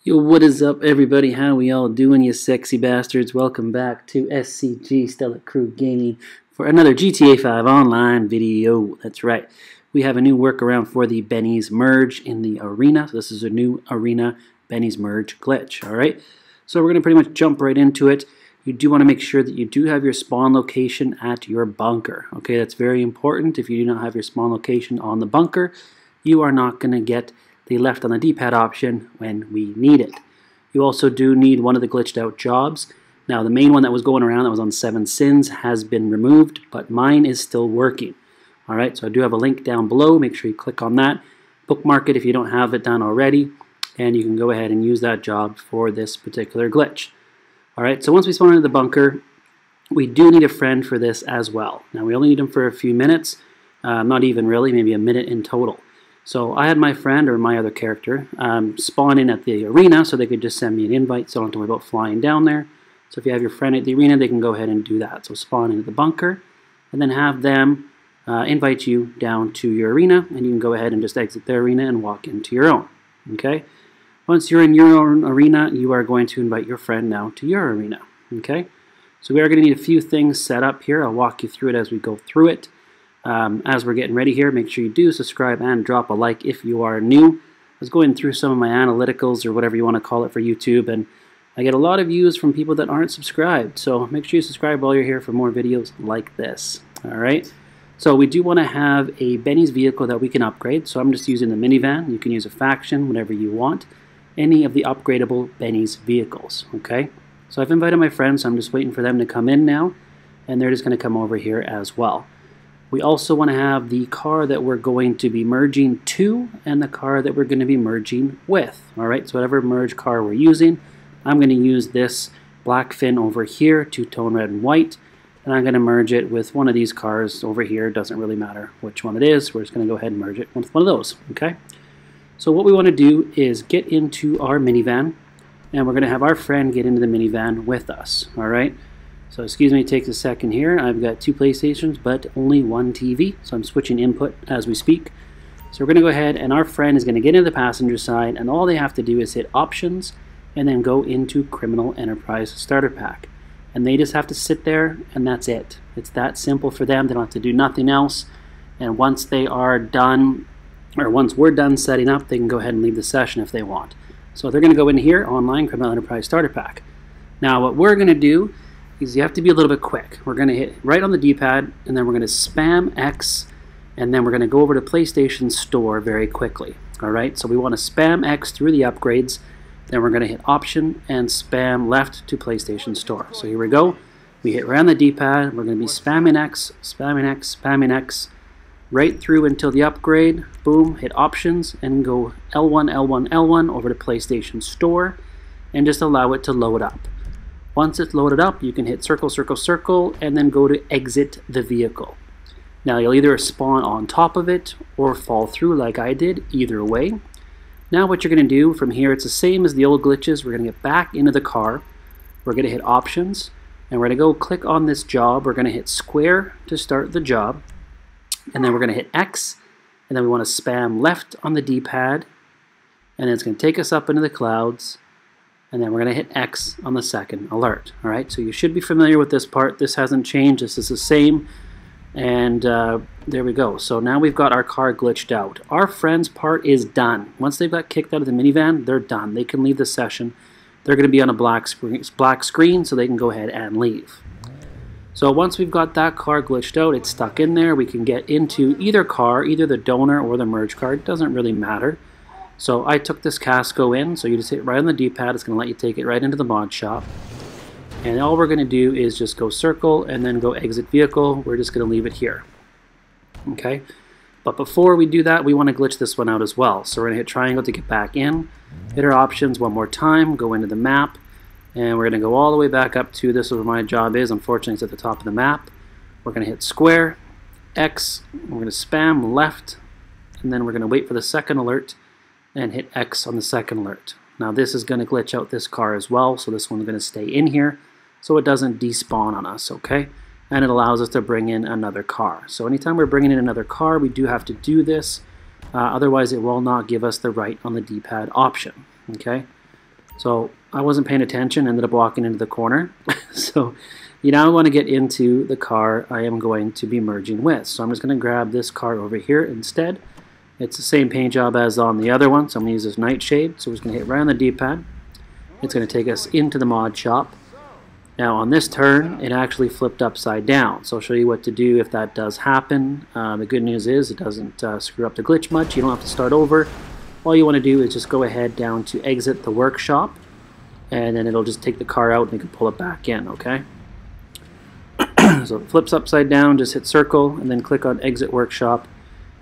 Yo, what is up, everybody? How we all doing, you sexy bastards? Welcome back to SCG Stella Crew Gaming for another GTA 5 online video. That's right. We have a new workaround for the BENNYS merge in the arena. So this is a new arena BENNYS merge glitch, alright? So we're going to pretty much jump right into it. You do want to make sure that you do have your spawn location at your bunker. Okay, that's very important. If you do not have your spawn location on the bunker, you are not going to get the left on the D-pad option when we need it. You also do need one of the glitched out jobs. Now the main one that was going around that was on 7 sins has been removed, but mine is still working. Alright, so I do have a link down below. Make sure you click on that. Bookmark it if you don't have it done already, and you can go ahead and use that job for this particular glitch. Alright, so once we spawn into the bunker, we do need a friend for this as well. Now we only need him for a few minutes, not even really, maybe a minute in total. So I had my friend, or my other character, spawn in at the arena so they could just send me an invite so I don't have to worry about flying down there. So if you have your friend at the arena, they can go ahead and do that. So spawn into the bunker and then have them invite you down to your arena, and you can go ahead and just exit their arena and walk into your own. Okay? Once you're in your own arena, you are going to invite your friend now to your arena. Okay? So we are going to need a few things set up here. I'll walk you through it as we go through it. As we're getting ready here, make sure you do subscribe and drop a like if you are new. I was going through some of my analyticals, or whatever you want to call it, for YouTube, and I get a lot of views from people that aren't subscribed. So make sure you subscribe while you're here for more videos like this. Alright, so we do want to have a BENNYS vehicle that we can upgrade. So I'm just using the minivan. You can use a faction, whatever you want. Any of the upgradable BENNYS vehicles. Okay, so I've invited my friends, so I'm just waiting for them to come in now, and they're just going to come over here as well. We also want to have the car that we're going to be merging to and the car that we're going to be merging with. Alright, so whatever merge car we're using, I'm going to use this black fin over here, two-tone red and white, and I'm going to merge it with one of these cars over here. Doesn't really matter which one it is. We're just going to go ahead and merge it with one of those. Okay. So what we want to do is get into our minivan, and we're going to have our friend get into the minivan with us. Alright. So excuse me, it takes a second here. I've got 2 PlayStations, but only 1 TV, so I'm switching input as we speak. So we're going to go ahead, and our friend is going to get into the passenger side, and all they have to do is hit Options, and then go into Criminal Enterprise Starter Pack. And they just have to sit there, and that's it. It's that simple for them. They don't have to do nothing else. And once they are done, or once we're done setting up, they can go ahead and leave the session if they want. So they're going to go in here, Online Criminal Enterprise Starter Pack. Now what we're going to do is you have to be a little bit quick. We're going to hit right on the D-pad, and then we're going to spam X, and then we're going to go over to PlayStation Store very quickly. Alright, so we want to spam X through the upgrades, then we're going to hit Option and spam left to PlayStation Store. So here we go. We hit right on the D-pad. We're going to be spamming X, spamming X, spamming X, right through until the upgrade. Boom, hit Options, and go L1, L1, L1 over to PlayStation Store, and just allow it to load up. Once it's loaded up, you can hit circle, circle, circle, and then go to exit the vehicle. Now you'll either spawn on top of it or fall through like I did, either way. Now what you're going to do from here, it's the same as the old glitches. We're going to get back into the car. We're going to hit Options, and we're going to go click on this job. We're going to hit square to start the job, and then we're going to hit X, and then we want to spam left on the D-pad, and then it's going to take us up into the clouds. And then we're going to hit X on the second alert. Alright, so you should be familiar with this part. This hasn't changed. This is the same. And there we go. So now we've got our car glitched out. Our friend's part is done. Once they've got kicked out of the minivan, they're done. They can leave the session. They're going to be on a black screen, so they can go ahead and leave. So once we've got that car glitched out, it's stuck in there, we can get into either car, either the donor or the merge car. It doesn't really matter. So I took this Casco in, so you just hit right on the D-pad. It's going to let you take it right into the mod shop. And all we're going to do is just go circle and then go exit vehicle. We're just going to leave it here. Okay? But before we do that, we want to glitch this one out as well. So we're going to hit triangle to get back in. Hit our options one more time. Go into the map. And we're going to go all the way back up to this is where my job is. Unfortunately, it's at the top of the map. We're going to hit square, X. We're going to spam left. And then we're going to wait for the second alert and hit X on the second alert. Now this is going to glitch out this car as well, so this one's going to stay in here so it doesn't despawn on us, okay? And it allows us to bring in another car. So anytime we're bringing in another car, we do have to do this. Otherwise it will not give us the right on the D-pad option, okay? So I wasn't paying attention, ended up walking into the corner. So you now want to get into the car I am going to be merging with. So I'm just going to grab this car over here instead. It's the same paint job as on the other one, so I'm going to use this nightshade. So we're just going to hit right on the D-pad. It's going to take us into the mod shop. Now on this turn, it actually flipped upside down. So I'll show you what to do if that does happen. The good news is it doesn't screw up the glitch much. You don't have to start over. All you want to do is just go ahead down to exit the workshop, and then it'll just take the car out and you can pull it back in, okay? So it flips upside down, just hit circle and then click on exit workshop,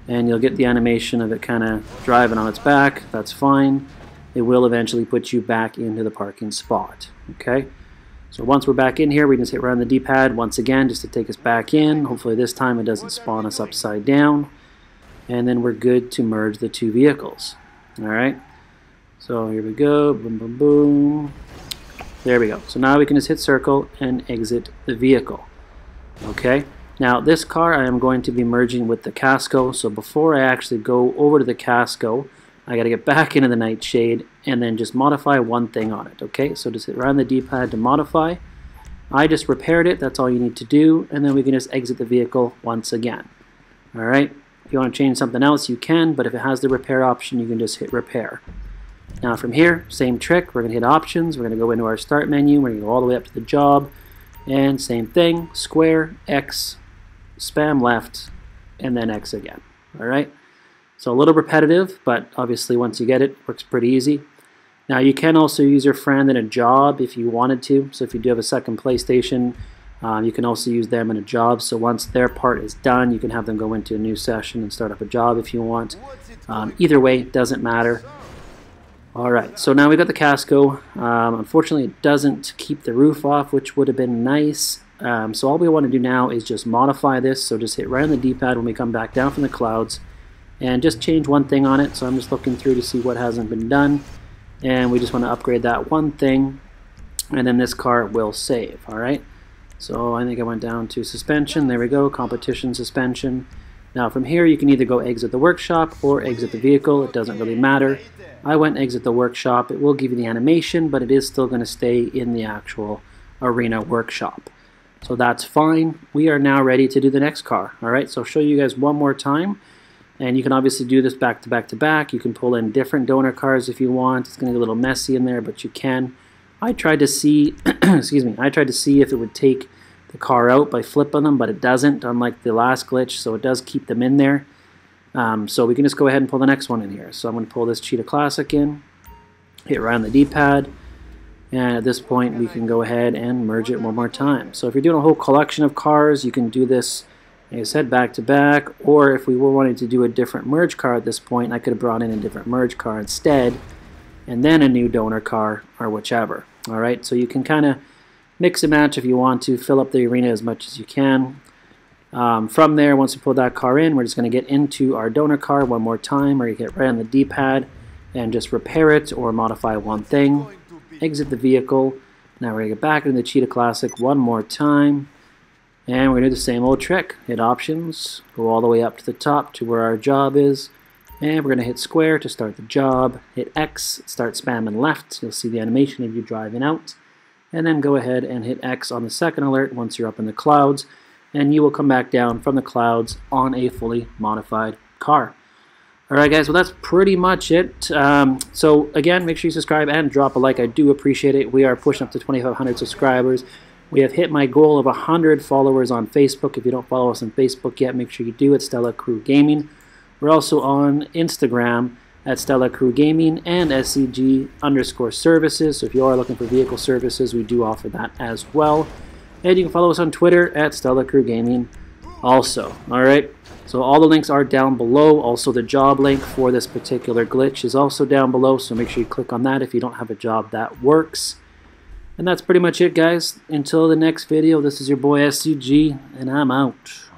and you'll get the animation of it kind of driving on its back. That's fine. It will eventually put you back into the parking spot, okay? So once we're back in here, we can just hit right on the D-pad once again just to take us back in. Hopefully this time it doesn't spawn us upside down. And then we're good to merge the two vehicles. Alright, so here we go, boom, boom, boom. There we go. So now we can just hit circle and exit the vehicle. Okay, now this car I am going to be merging with the Casco, so before I actually go over to the Casco, I got to get back into the Nightshade and then just modify one thing on it. Okay, so just hit right on the D-pad to modify. I just repaired it, that's all you need to do, and then we can just exit the vehicle once again. Alright. If you want to change something else, you can, but if it has the repair option, you can just hit repair. Now from here, same trick. We're going to hit options. We're going to go into our start menu. We're going to go all the way up to the job. And same thing, square, X, spam left, and then X again. All right? So a little repetitive, but obviously once you get it, it works pretty easy. Now you can also use your friend in a job if you wanted to. So if you do have a second PlayStation, you can also use them in a job, so once their part is done, you can have them go into a new session and start up a job if you want. Either way, it doesn't matter. Alright, so now we've got the Casco. Unfortunately, it doesn't keep the roof off, which would have been nice. So all we want to do now is just modify this, so just hit right on the D-pad when we come back down from the clouds, and just change one thing on it. So I'm just looking through to see what hasn't been done, and we just want to upgrade that one thing, and then this car will save, alright? So I think I went down to suspension. There we go, competition suspension. Now from here you can either go exit the workshop or exit the vehicle. It doesn't really matter. I went exit the workshop. It will give you the animation, but it is still going to stay in the actual arena workshop. So that's fine. We are now ready to do the next car. Alright, so I'll show you guys one more time. And you can obviously do this back to back to back. You can pull in different donor cars if you want. It's going to get a little messy in there, but you can. I tried to see, excuse me, I tried to see if it would take the car out by flipping them, but it doesn't, unlike the last glitch, so it does keep them in there. So we can just go ahead and pull the next one in here. So I'm going to pull this Cheetah Classic in, hit right on the D-pad, and at this point we can go ahead and merge it one more time. So if you're doing a whole collection of cars, you can do this, like I said, back to back, or if we were wanting to do a different merge car at this point, I could have brought in a different merge car instead, and then a new donor car, or whichever. Alright, so you can kind of mix and match if you want to, fill up the arena as much as you can. From there, once we pull that car in, we're just going to get into our donor car one more time, or you get right on the D-pad and just repair it or modify one thing. Exit the vehicle. Now we're going to get back into the Cheetah Classic one more time, and we're going to do the same old trick. Hit options, go all the way up to the top to where our job is, and we're going to hit square to start the job. Hit X, start spamming left. You'll see the animation of you driving out. And then go ahead and hit X on the second alert once you're up in the clouds, and you will come back down from the clouds on a fully modified car. Alright guys, well that's pretty much it. So again, make sure you subscribe and drop a like. I do appreciate it. We are pushing up to 2,500 subscribers. We have hit my goal of 100 followers on Facebook. If you don't follow us on Facebook yet, make sure you do. It's StellaCrew Gaming. We're also on Instagram at StellaCrew Gaming and SCG_services. So if you are looking for vehicle services, we do offer that as well. And you can follow us on Twitter at StellaCrew Gaming also. Alright, so all the links are down below. Also the job link for this particular glitch is also down below, so make sure you click on that if you don't have a job that works. And that's pretty much it, guys. Until the next video, this is your boy SCG, and I'm out.